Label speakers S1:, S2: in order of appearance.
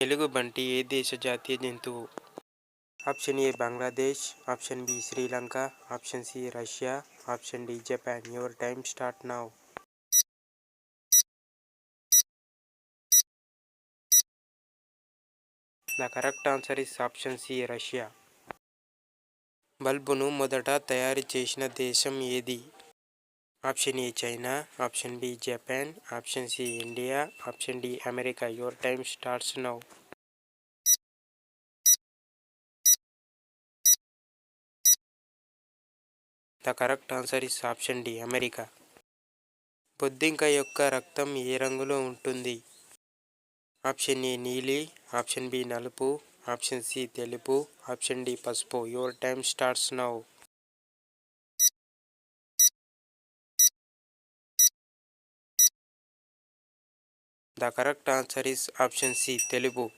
S1: ఎలుగుబంటి ఏ దేశ జాతీయ జంతువు? Option A Bangladesh, option B Sri Lanka, option C Russia, option D Japan. Your time start now. The correct answer is option C Russia. బల్బును మొదట తయారు చేసిన దేశం ఏది? Option A China, option B Japan, option C India, option D America. Your time starts now. The correct answer is option D America. బొద్దింక యొక్క రక్తం ఏ రంగులో ఉంటుంది? ఆప్షన్ ఏ నీలి, ఆప్షన్ బి నలుపు, ఆప్షన్ సి తెలుపు, ఆప్షన్ డి పసుపు. Your time starts now. The correct answer is option C తెలుపు.